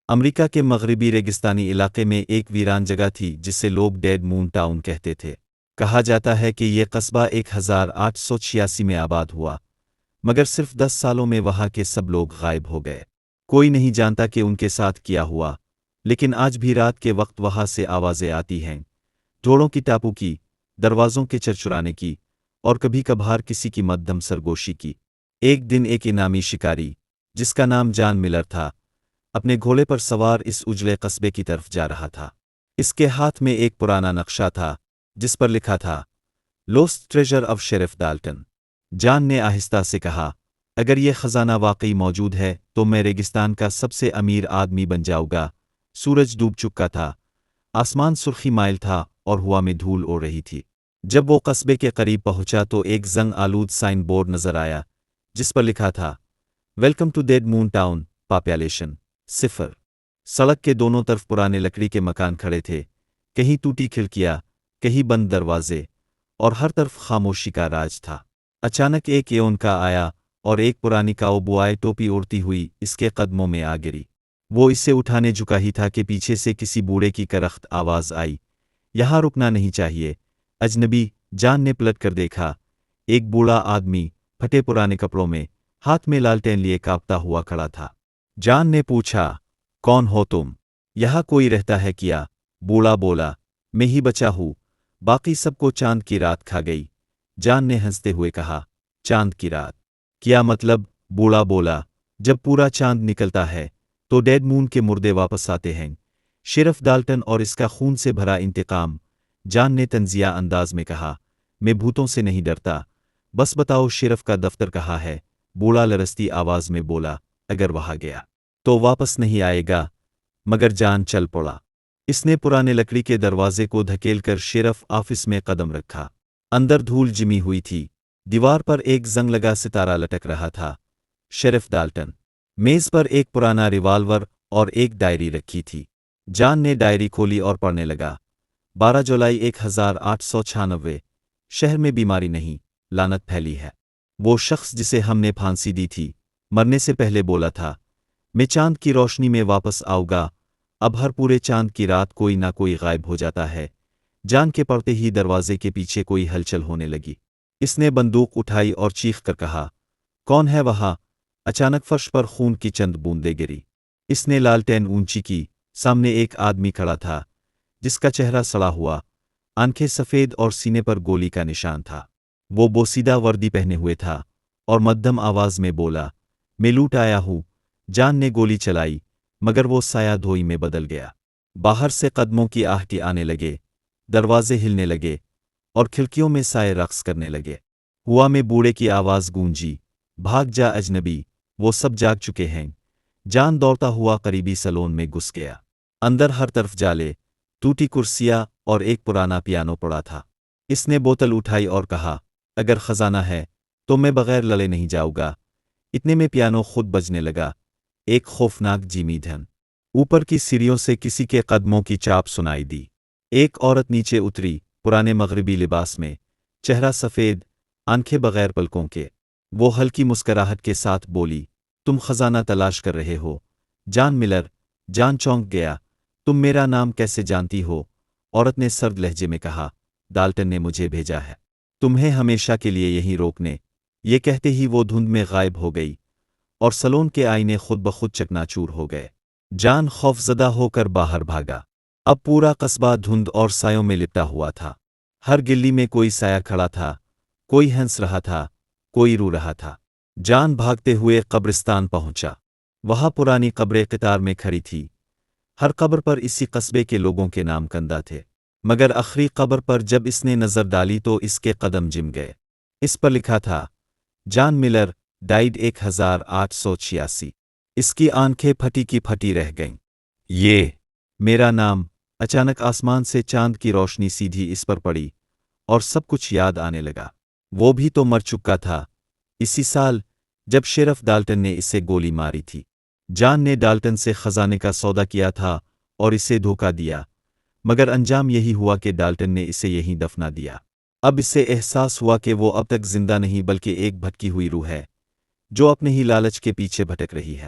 امریکہ کے مغربی ریگستانی علاقے میں ایک ویران جگہ تھی جسے لوگ ڈیڈ مون ٹاؤن کہتے تھے۔ کہا جاتا ہے کہ یہ قصبہ 1886 میں آباد ہوا، مگر صرف 10 سالوں میں وہاں کے سب لوگ غائب ہو گئے۔ کوئی نہیں جانتا کہ ان کے ساتھ کیا ہوا، لیکن آج بھی رات کے وقت وہاں سے آوازیں آتی ہیں، ڈھولوں کی ٹاپو کی، دروازوں کے چرچرانے کی، اور کبھی کبھار کسی کی مدھم سرگوشی کی۔ ایک دن ایک انعامی شکاری، جس کا نام جان ملر تھا، اپنے گھوڑے پر سوار اس اجلے قصبے کی طرف جا رہا تھا۔ اس کے ہاتھ میں ایک پرانا نقشہ تھا جس پر لکھا تھا lost treasure of sheriff Dalton. John نے آہستہ سے کہا، اگر یہ خزانہ واقعی موجود ہے تو میں ریگستان کا سب سے امیر آدمی بن جاؤں گا۔ سورج ڈوب چکا تھا، آسمان سرخی مائل تھا اور ہوا میں دھول اڑ رہی تھی۔ جب وہ قصبے کے قریب پہنچا تو ایک زنگ آلود سائن بورڈ نظر آیا جس پر لکھا تھا welcome to Dead Moon Town, population 0۔ سڑک کے دونوں طرف پرانے لکڑی کے مکان کھڑے تھے، کہیں ٹوٹی کھڑکیاں، کہیں بند دروازے، اور ہر طرف خاموشی کا راج تھا۔ اچانک ایک ایون کا آیا اور ایک پرانی کاؤبوائے ٹوپی اڑتی ہوئی اس کے قدموں میں آ گری۔ وہ اسے اٹھانے جھکا ہی تھا کہ پیچھے سے کسی بوڑھے کی کرخت آواز آئی، یہاں رکنا نہیں چاہیے اجنبی۔ جان نے پلٹ کر دیکھا، ایک بوڑھا آدمی پھٹے پرانے کپڑوں میں، ہاتھ میں لالٹین لیے کانپتا ہوا کھڑا تھا۔ جان نے پوچھا، کون ہو تم؟ یہاں کوئی رہتا ہے کیا؟ بوڑھا بولا، میں ہی بچا ہوں، باقی سب کو چاند کی رات کھا گئی۔ جان نے ہنستے ہوئے کہا، چاند کی رات؟ کیا مطلب؟ بوڑھا بولا، جب پورا چاند نکلتا ہے تو ڈیڈ مون کے مردے واپس آتے ہیں، شیرف ڈالٹن اور اس کا خون سے بھرا انتقام۔ جان نے طنزیہ انداز میں کہا، میں بھوتوں سے نہیں ڈرتا، بس بتاؤ شیرف کا دفتر کہاں ہے؟ بوڑھا لرزتی آواز میں بولا، اگر وہاں گیا تو واپس نہیں آئے گا۔ مگر جان چل پڑا۔ اس نے پرانے لکڑی کے دروازے کو دھکیل کر شیرف آفس میں قدم رکھا۔ اندر دھول جمی ہوئی تھی، دیوار پر ایک زنگ لگا ستارہ لٹک رہا تھا، شیرف ڈالٹن۔ میز پر ایک پرانا ریوالور اور ایک ڈائری رکھی تھی۔ جان نے ڈائری کھولی اور پڑھنے لگا، 12 جولائی 1896، شہر میں بیماری نہیں، لعنت پھیلی ہے۔ وہ شخص جسے ہم نے پھانسی دی تھی، مرنے سے پہلے بولا تھا، میں چاند کی روشنی میں واپس آؤں گا۔ اب ہر پورے چاند کی رات کوئی نہ کوئی غائب ہو جاتا ہے۔ جان کے پڑھتے ہی دروازے کے پیچھے کوئی ہلچل ہونے لگی۔ اس نے بندوق اٹھائی اور چیخ کر کہا، کون ہے وہاں؟ اچانک فرش پر خون کی چند بوندیں گری۔ اس نے لالٹین اونچی کی، سامنے ایک آدمی کھڑا تھا جس کا چہرہ سڑا ہوا، آنکھیں سفید اور سینے پر گولی کا نشان تھا۔ وہ بوسیدہ وردی پہنے ہوئے تھا اور مدھم آواز میں بولا، میں لوٹ آیا ہوں۔ جان نے گولی چلائی، مگر وہ سایہ دھوئی میں بدل گیا۔ باہر سے قدموں کی آہٹی آنے لگے، دروازے ہلنے لگے اور کھڑکیوں میں سائے رقص کرنے لگے۔ ہوا میں بوڑھے کی آواز گونجی، بھاگ جا اجنبی، وہ سب جاگ چکے ہیں۔ جان دوڑتا ہوا قریبی سلون میں گھس گیا۔ اندر ہر طرف جالے، ٹوٹی کرسیاں اور ایک پرانا پیانو پڑا تھا۔ اس نے بوتل اٹھائی اور کہا، اگر خزانہ ہے تو میں بغیر لڑے نہیں جاؤں گا۔ اتنے میں پیانو خود بجنے لگا، ایک خوفناک جیمی دھن۔ اوپر کی سیڑھیوں سے کسی کے قدموں کی چاپ سنائی دی۔ ایک عورت نیچے اتری، پرانے مغربی لباس میں، چہرہ سفید، آنکھیں بغیر پلکوں کے۔ وہ ہلکی مسکراہٹ کے ساتھ بولی، تم خزانہ تلاش کر رہے ہو؟ جان ملر۔ جان چونک گیا، تم میرا نام کیسے جانتی ہو؟ عورت نے سرد لہجے میں کہا، ڈالٹن نے مجھے بھیجا ہے تمہیں ہمیشہ کے لیے یہیں روکنے۔ یہ کہتے ہی وہ دھند میں غائب ہو گئی اور سلون کے آئینے خود بخود چکناچور ہو گئے۔ جان خوفزدہ ہو کر باہر بھاگا۔ اب پورا قصبہ دھند اور سایوں میں لپٹا ہوا تھا۔ ہر گلی میں کوئی سایہ کھڑا تھا، کوئی ہنس رہا تھا، کوئی رو رہا تھا۔ جان بھاگتے ہوئے قبرستان پہنچا۔ وہاں پرانی قبریں قطار میں کھڑی تھی، ہر قبر پر اسی قصبے کے لوگوں کے نام کندہ تھے۔ مگر آخری قبر پر جب اس نے نظر ڈالی تو اس کے قدم جم گئے۔ اس پر لکھا تھا، جان ملر ڈائیڈ 1886۔ اس کی آنکھیں پھٹی کی پھٹی رہ گئیں۔ یہ میرا نام۔ اچانک آسمان سے چاند کی روشنی سیدھی اس پر پڑی اور سب کچھ یاد آنے لگا۔ وہ بھی تو مر چکا تھا، اسی سال جب شیرف ڈالٹن نے اسے گولی ماری تھی۔ جان نے ڈالٹن سے خزانے کا سودا کیا تھا اور اسے دھوکہ دیا، مگر انجام یہی ہوا کہ ڈالٹن نے اسے یہیں دفنا دیا۔ اب اسے احساس ہوا کہ وہ اب تک زندہ نہیں بلکہ ایک بھٹکی ہوئی روح ہے جو اپنے ہی لالچ کے پیچھے بھٹک رہی ہے۔